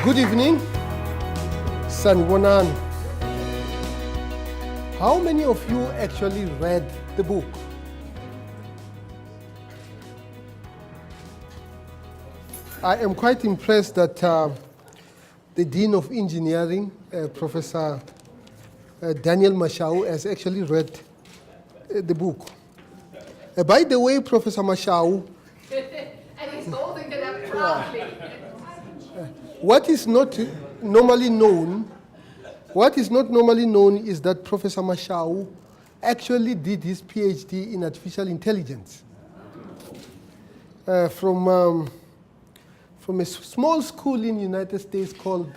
Good evening, Sanibonani. How many of you actually read the book? I am quite impressed that the Dean of Engineering, Professor Daniel Mashau, has actually read the book. By the way, Professor Mashau, and he's holding it up proudly. what is not normally known is that Professor Mashau actually did his PhD in artificial intelligence from a small school in the United States called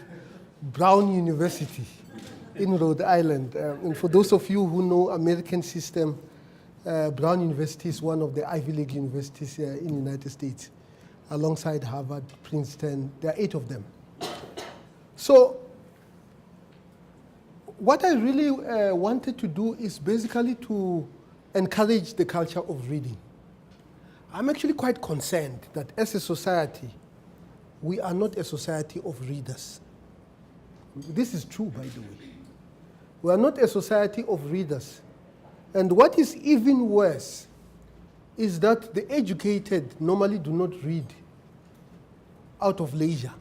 Brown University in Rhode Island. And for those of you who know American system, Brown University is one of the Ivy League universities in the United States, alongside Harvard, Princeton. There are 8 of them. So what I really wanted to do is basically to encourage the culture of reading. I'm actually quite concerned that as a society, we are not a society of readers. This is true, by the way. We are not a society of readers. And what is even worse is that the educated normally do not read out of leisure.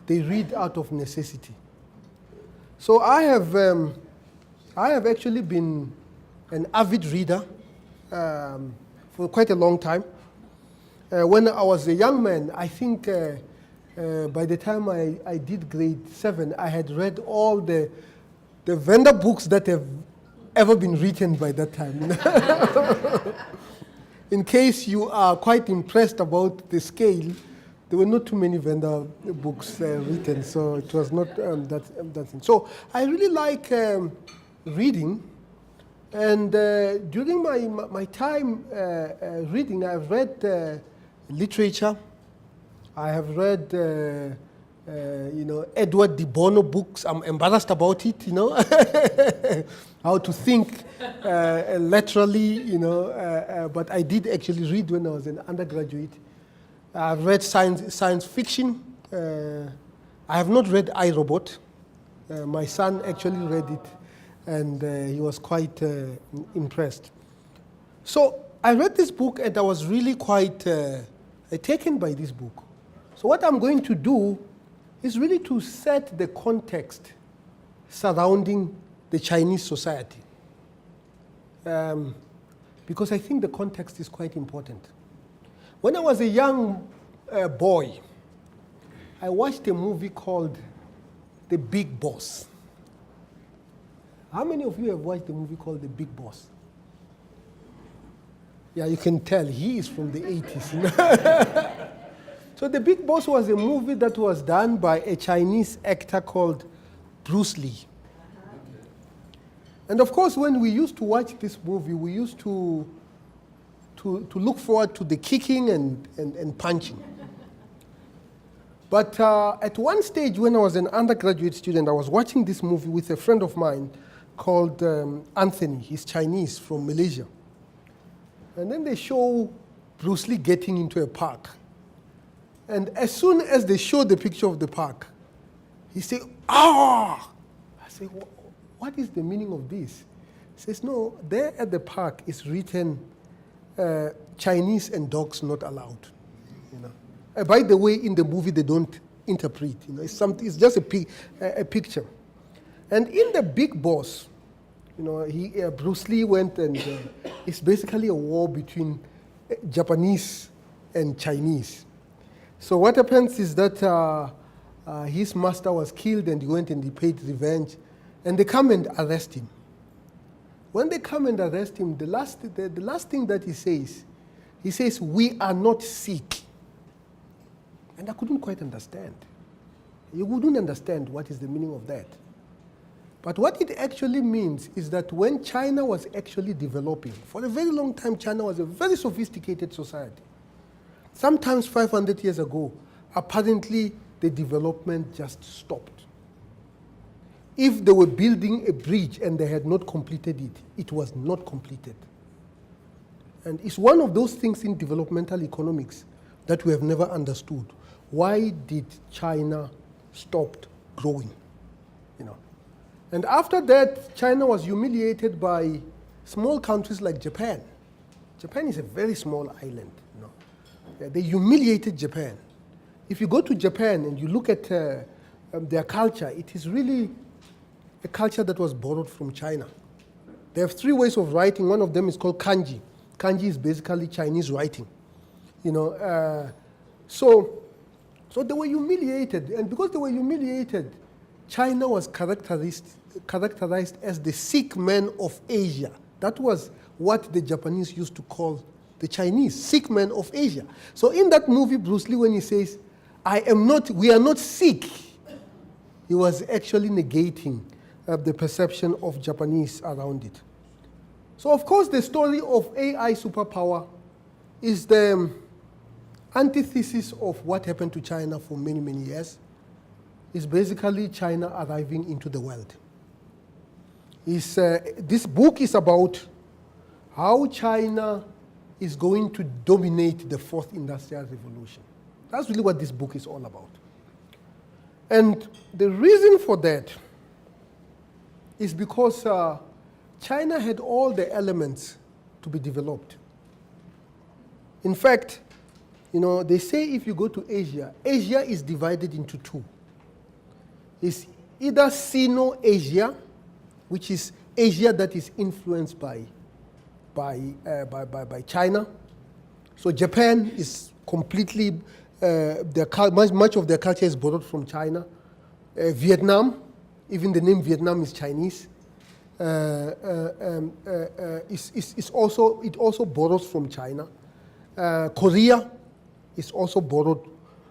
They read out of necessity. So I have actually been an avid reader for quite a long time. When I was a young man, I think by the time I did grade 7, I had read all the vendor books that have ever been written by that time. In case you are quite impressed about the scale, there were not too many vendor books written, so it was not that thing. So I really like reading, and during my time reading, I've read literature. I have read, Edward de Bono books. I'm embarrassed about it, how to think laterally, but I did actually read when I was an undergraduate. I've read science fiction. I have not read I, Robot. My son actually read it, and he was quite impressed. So I read this book, and I was really quite taken by this book. So what I'm going to do is really to set the context surrounding the Chinese society, because I think the context is quite important. When I was a young boy, I watched a movie called The Big Boss. How many of you have watched the movie called The Big Boss? Yeah, you can tell he is from the 80s. So The Big Boss was a movie that was done by a Chinese actor called Bruce Lee. And of course, when we used to watch this movie, we used to look forward to the kicking and punching. But at one stage when I was an undergraduate student, I was watching this movie with a friend of mine called Anthony. He's Chinese from Malaysia. And then they show Bruce Lee getting into a park. And as soon as they show the picture of the park, he said, "Ah!" I say, "What is the meaning of this?" He says, "No, there at the park is written, Chinese and dogs not allowed." By the way, in the movie they don't interpret. It's just a picture. And in The Big Boss, Bruce Lee went, and it's basically a war between Japanese and Chinese. So what happens is that his master was killed, and he went and he paid revenge, and they come and arrest him. When they come and arrest him, the last thing that he says, "We are not sick." And I couldn't quite understand. You wouldn't understand what is the meaning of that. But what it actually means is that when China was actually developing, for a very long time, China was a very sophisticated society. Sometimes 500 years ago, apparently the development just stopped. If they were building a bridge and they had not completed it, it was not completed. And it's one of those things in developmental economics that we have never understood. why did China stop growing? You know, and after that, China was humiliated by small countries like Japan. Japan is a very small island. You know, they humiliated Japan. If you go to Japan and you look at their culture, it is really a culture that was borrowed from China. They have 3 ways of writing. One of them is called kanji. Kanji is basically Chinese writing. You know, so they were humiliated, and because they were humiliated, China was characterized as the sick man of Asia. That was what the Japanese used to call the Chinese, sick man of Asia. So in that movie, Bruce Lee, when he says, we are not sick, he was actually negating the perception of Japanese around it. So of course the story of AI superpower is the antithesis of what happened to China for many, many years. It's basically China arriving into the world. This book is about how China is going to dominate the 4th Industrial Revolution. That's really what this book is all about. And the reason for that is because China had all the elements to be developed. In fact, you know, they say if you go to Asia, Asia is divided into 2. It's either Sino-Asia, which is Asia that is influenced by China. So Japan is completely, much of their culture is borrowed from China. Vietnam, even the name Vietnam is Chinese. It also borrows from China. Korea is also borrowed.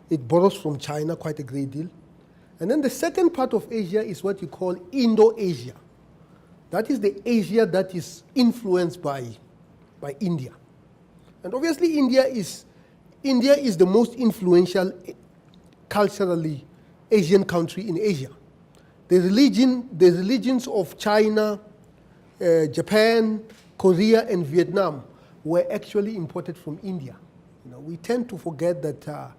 It borrows from China quite a great deal. And then the second part of Asia is what you call Indo-Asia. That is the Asia that is influenced by India. And obviously India is the most influential culturally Asian country in Asia. The religions of China, Japan, Korea, and Vietnam were actually imported from India. You know, we tend to forget that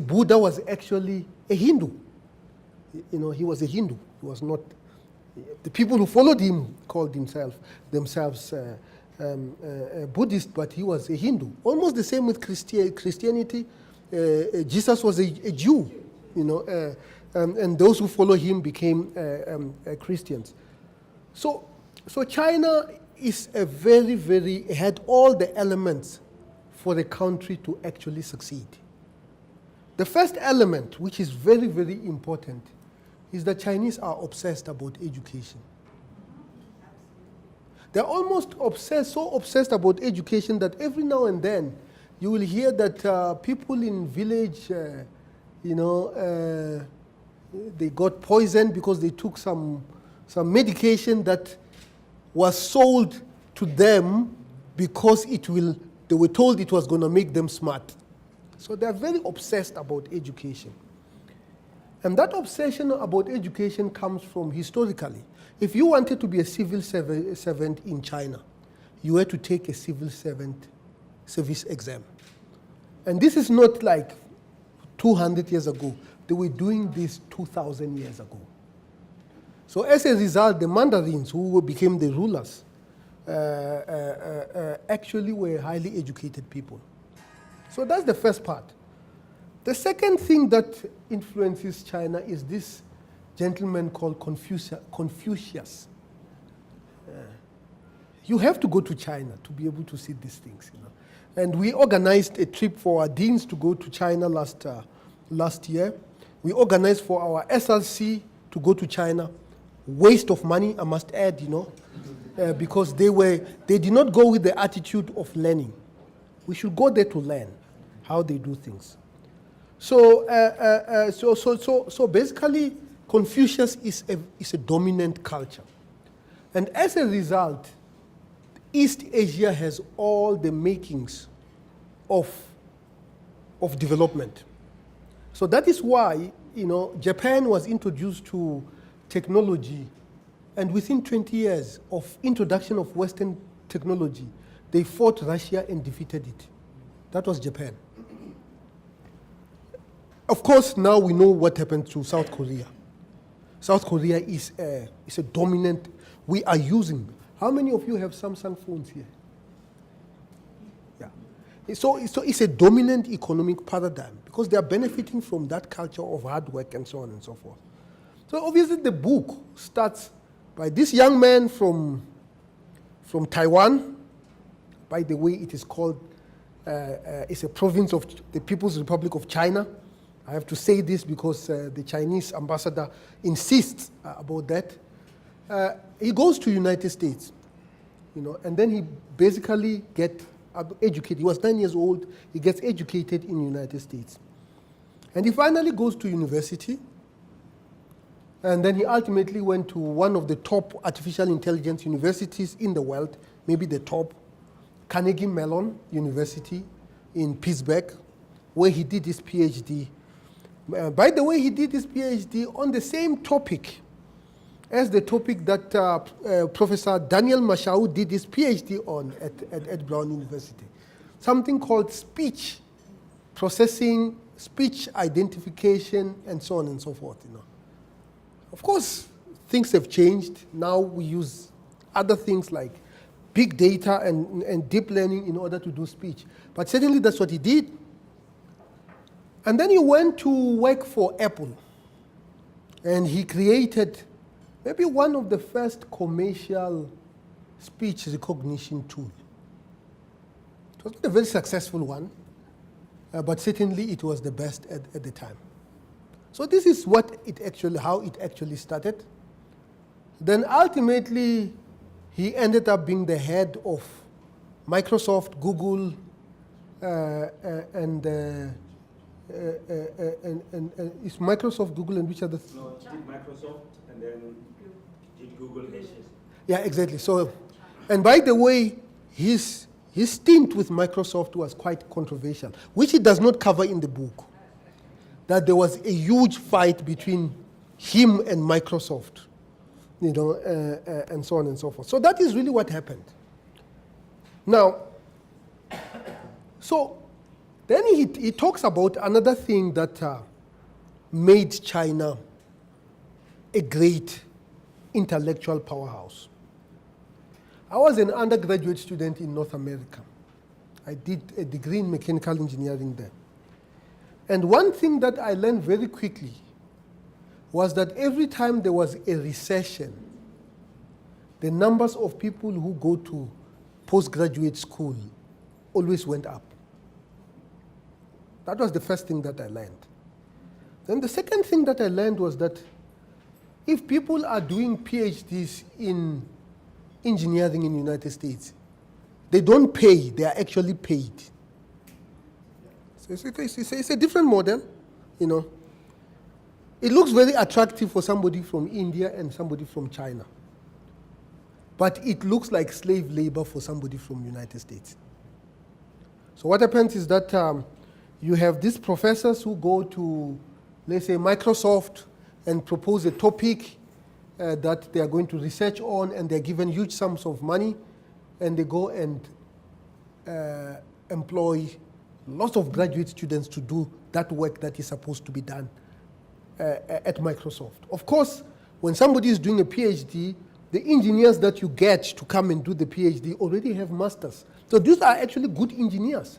Buddha was actually a Hindu. You know, he was a Hindu. He was not. The people who followed him called themselves Buddhist, but he was a Hindu. Almost the same with Christianity. Jesus was a Jew, you know, and those who follow him became Christians. So China is a had all the elements for the country to actually succeed. The first element, which is very, very important, is that Chinese are obsessed about education. They're almost so obsessed about education that every now and then you will hear that people in village, they got poisoned because they took some medication that was sold to them because they were told it was going to make them smart. So they're very obsessed about education. And that obsession about education comes from historically. If you wanted to be a civil servant in China, you had to take a civil servant service exam. And this is not like 200 years ago. They were doing this 2,000 years ago. So as a result, the Mandarins, who became the rulers, actually were highly educated people. So that's the first part. The second thing that influences China is this gentleman called Confucius. You have to go to China to be able to see these things. You know? And we organized a trip for our deans to go to China last year. We organized for our SLC to go to China. Waste of money, I must add, you know, because they did not go with the attitude of learning. We should go there to learn how they do things. So basically, Confucius is a dominant culture. And as a result, East Asia has all the makings of development. So that is why, you know, Japan was introduced to technology, and within 20 years of introduction of Western technology, they fought Russia and defeated it. That was Japan. Of course, now we know what happened to South Korea. South Korea is a dominant, we are using. How many of you have Samsung phones here? Yeah. So it's a dominant economic paradigm because they are benefiting from that culture of hard work and so on and so forth. So obviously the book starts by this young man from Taiwan. By the way, it is called, it's a province of the People's Republic of China. I have to say this because the Chinese ambassador insists about that. He goes to United States, and then he basically gets educated. He was 9 years old. He gets educated in the United States. And he finally goes to university. And then he ultimately went to one of the top artificial intelligence universities in the world, maybe the top, Carnegie Mellon University in Pittsburgh, where he did his PhD. By the way, he did his PhD on the same topic as the topic that Professor Daniel Mashau did his PhD on at Brown University. Something called speech processing, speech identification, and so on and so forth. Of course, things have changed. Now we use other things like big data and deep learning in order to do speech. But certainly that's what he did. And then he went to work for Apple. And he created maybe one of the first commercial speech recognition tool. It was not a very successful one, but certainly it was the best at the time. So this is how it actually started. Then ultimately, he ended up being the head of Microsoft, Google, and it's Microsoft, Google, and which other? No, it did Microsoft and then did Google Ashes. Yeah, exactly. So, and by the way, his stint with Microsoft was quite controversial, which he does not cover in the book. That there was a huge fight between him and Microsoft, and so on and so forth. So that is really what happened. Now, so then he talks about another thing that made China a great intellectual powerhouse. I was an undergraduate student in North America. I did a degree in mechanical engineering there. And one thing that I learned very quickly was that every time there was a recession, the numbers of people who go to postgraduate school always went up. That was the first thing that I learned. Then the second thing that I learned was that if people are doing PhDs in engineering in the United States, they don't pay, they are actually paid. So it's a different model, It looks very attractive for somebody from India and somebody from China. But it looks like slave labor for somebody from the United States. So what happens is that you have these professors who go to, let's say, Microsoft and propose a topic that they are going to research on, and they're given huge sums of money, and they go and employ lots of graduate students to do that work that is supposed to be done at Microsoft. Of course, when somebody is doing a PhD, the engineers that you get to come and do the PhD already have masters. So these are actually good engineers.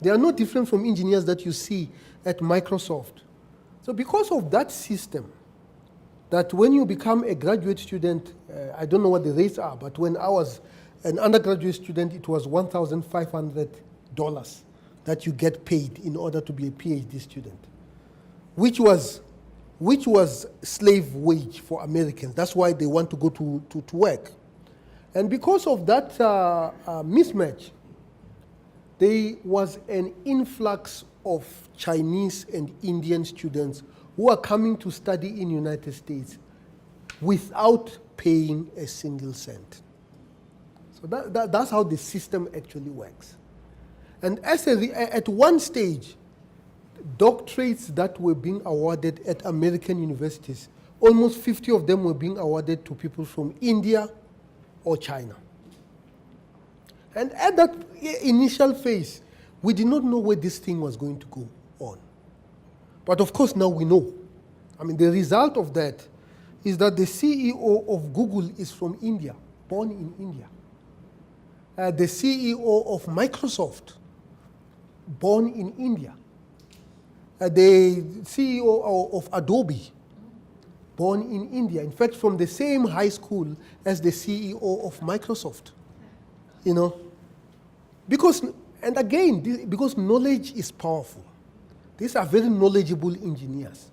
They are no different from engineers that you see at Microsoft. So because of that system, that when you become a graduate student, I don't know what the rates are, but when I was an undergraduate student, it was $1,500 that you get paid in order to be a PhD student, which was slave wage for Americans. That's why they want to go to work. And because of that mismatch, there was an influx of Chinese and Indian students who are coming to study in the United States without paying a single cent. So that's how the system actually works. And at one stage, doctorates that were being awarded at American universities, almost 50 of them were being awarded to people from India or China. And at that initial phase, we did not know where this thing was going to go on. But of course, now we know. I mean, the result of that is that the CEO of Google is from India, born in India. The CEO of Microsoft, born in India. The CEO of Adobe, born in India. In fact, from the same high school as the CEO of Microsoft. You know, because knowledge is powerful. These are very knowledgeable engineers.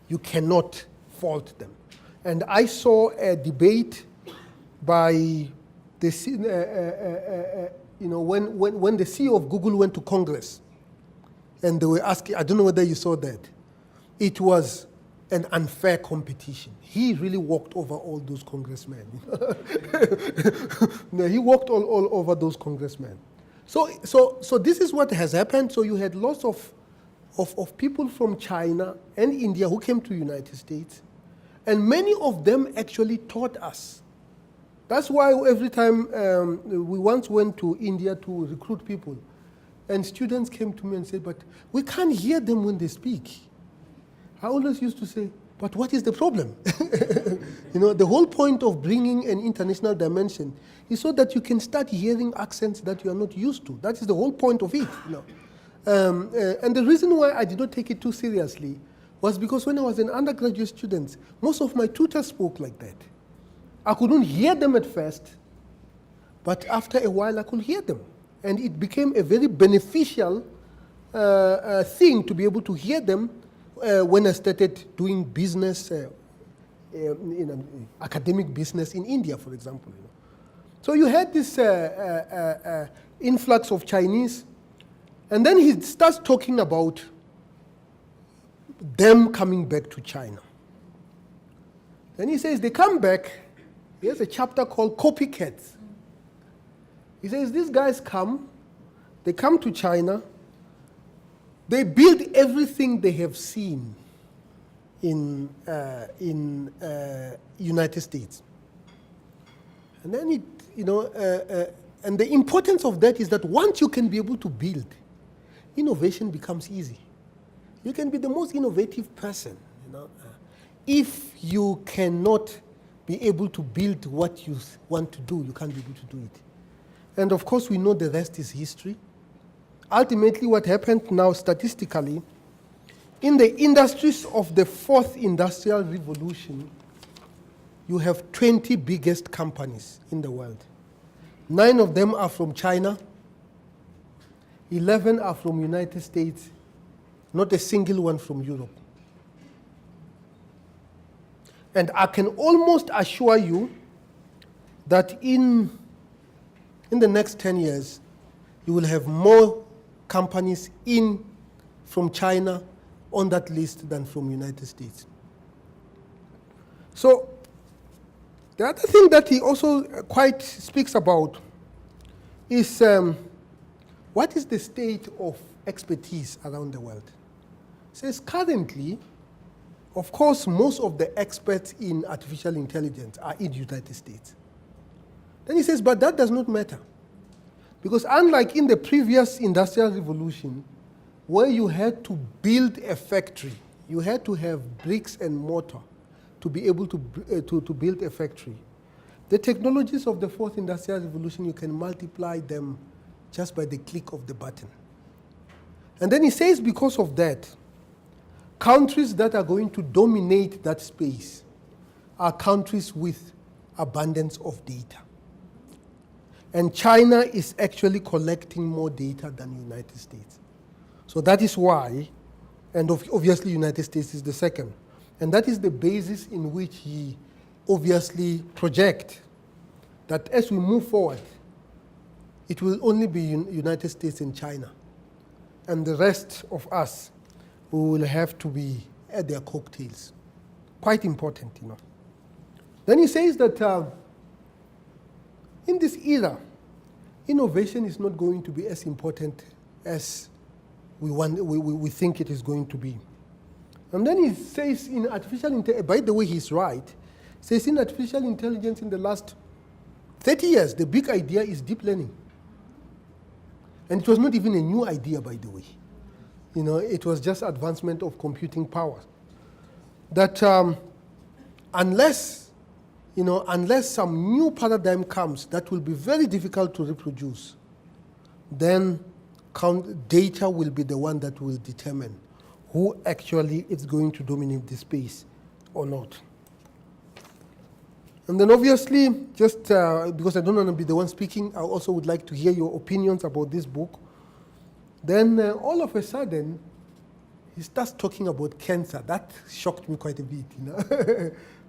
You cannot fault them. And I saw a debate by the, when the CEO of Google went to Congress, and they were asking, I don't know whether you saw that. It was an unfair competition. He really walked over all those congressmen. No, he walked all over those congressmen. So this is what has happened. So you had lots of people from China and India who came to the United States, and many of them actually taught us. That's why every time we once went to India to recruit people, and students came to me and said, but we can't hear them when they speak. I always used to say, but what is the problem? The whole point of bringing an international dimension is so that you can start hearing accents that you are not used to. That is the whole point of it. And the reason why I did not take it too seriously was because when I was an undergraduate student, most of my tutors spoke like that. I couldn't hear them at first, but after a while I could hear them. And it became a very beneficial thing to be able to hear them when I started doing business, academic business in India, for example. So you had this influx of Chinese, and then he starts talking about them coming back to China. Then he says they come back. Here's a chapter called Copycats. He says these guys they come to China, they build everything they have seen in United States. And then and the importance of that is that once you can be able to build, innovation becomes easy. You can be the most innovative person, if you cannot be able to build what you want to do, you can't be able to do it. And of course, we know the rest is history. Ultimately, what happened now statistically, in the industries of the fourth industrial revolution, you have 20 biggest companies in the world. 9 of them are from China, 11 are from United States, not a single one from Europe. And I can almost assure you that in the next 10 years, you will have more companies from China on that list than from United States. So the other thing that he also quite speaks about is what is the state of expertise around the world. He says currently, of course, most of the experts in artificial intelligence are in the United States. Then he says, but that does not matter. Because unlike in the previous industrial revolution, where you had to build a factory, you had to have bricks and mortar to be able to build a factory. The technologies of the fourth industrial revolution, you can multiply them just by the click of the button. And then he says because of that, countries that are going to dominate that space are countries with abundance of data. And China is actually collecting more data than the United States. So that is why, and obviously United States is the second. And that is the basis in which he obviously projects that as we move forward, it will only be United States and China. And the rest of us, we will have to be at their cocktails. Quite important, Then he says that in this era, innovation is not going to be as important as we think it is going to be. And then he says in artificial intelligence, by the way, he's right, says in artificial intelligence in the last 30 years, the big idea is deep learning. And it was not even a new idea, by the way. It was just advancement of computing power. That unless some new paradigm comes that will be very difficult to reproduce, then data will be the one that will determine who actually is going to dominate the space or not. And then obviously, just because I don't want to be the one speaking, I also would like to hear your opinions about this book. Then all of a sudden, he starts talking about cancer. That shocked me quite a bit,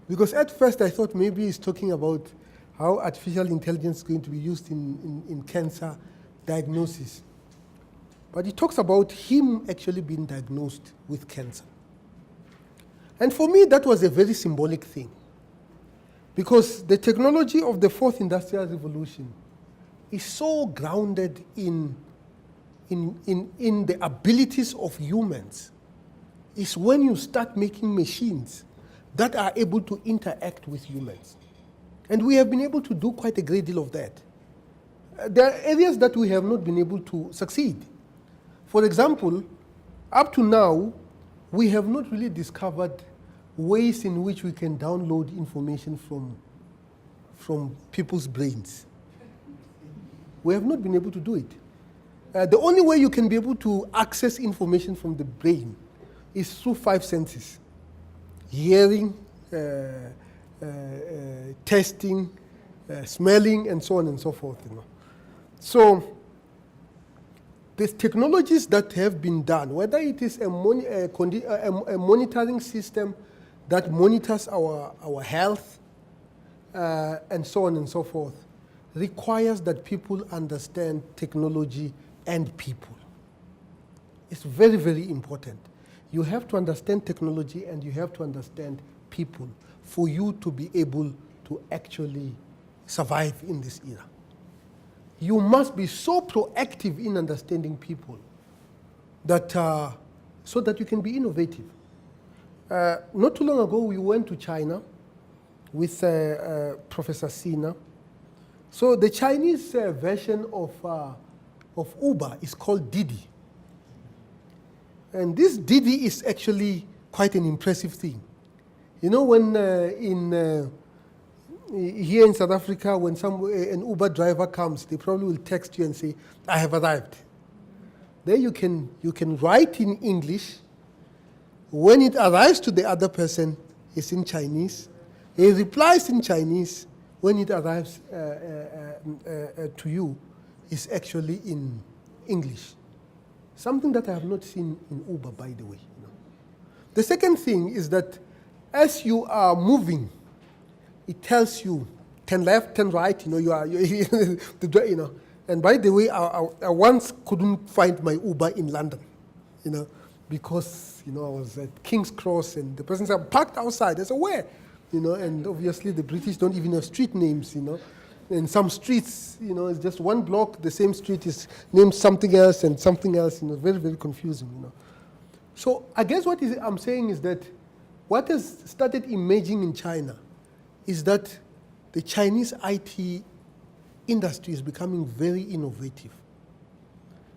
because at first I thought maybe he's talking about how artificial intelligence is going to be used in cancer diagnosis. But he talks about him actually being diagnosed with cancer. And for me, that was a very symbolic thing. Because the technology of the fourth industrial revolution is so grounded in the abilities of humans. It's when you start making machines that are able to interact with humans. And we have been able to do quite a great deal of that. There are areas that we have not been able to succeed. For example, up to now, we have not really discovered ways in which we can download information from people's brains. We have not been able to do it. The only way you can be able to access information from the brain is through 5 senses: hearing, tasting, smelling, and so on and so forth. So the technologies that have been done, whether it is a monitoring system that monitors our health, and so on and so forth, requires that people understand technology and people. It's very, very important. You have to understand technology and you have to understand people for you to be able to actually survive in this era. You must be so proactive in understanding people that so that you can be innovative. Not too long ago, we went to China with Professor Sina. So the Chinese version of Uber is called Didi. And this Didi is actually quite an impressive thing. When here in South Africa, when an Uber driver comes, they probably will text you and say, "I have arrived." There you can write in English. When it arrives to the other person, it's in Chinese. He replies in Chinese. When it arrives to you, it's actually in English. Something that I have not seen in Uber, by the way. The second thing is that as you are moving, it tells you turn left, turn right. And by the way, I once couldn't find my Uber in London, because I was at King's Cross and the person said, "I'm parked outside." I said, "Where?" And obviously the British don't even have street names, And some streets, it's just one block, the same street is named something else and something else, very, very confusing, So I guess I'm saying is that what has started emerging in China is that the Chinese IT industry is becoming very innovative.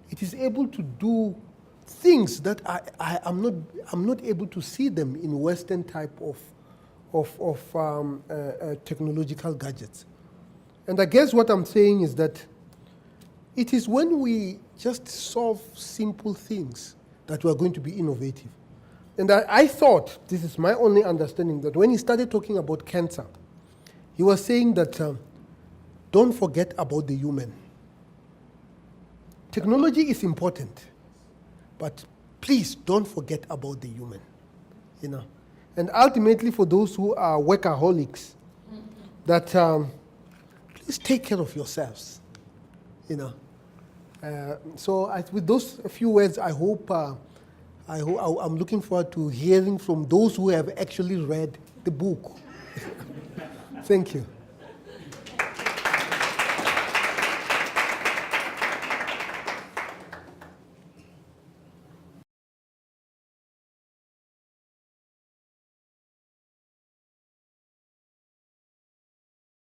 It is able to do things that I'm not able to see them in Western type of technological gadgets. And I guess what I'm saying is that it is when we just solve simple things that we are going to be innovative. And I thought, this is my only understanding, that when he started talking about cancer, he was saying that don't forget about the human. Technology is important, but please don't forget about the human. And ultimately, for those who are workaholics, that please take care of yourselves. So with those few words, I'm looking forward to hearing from those who have actually read the book. Thank you.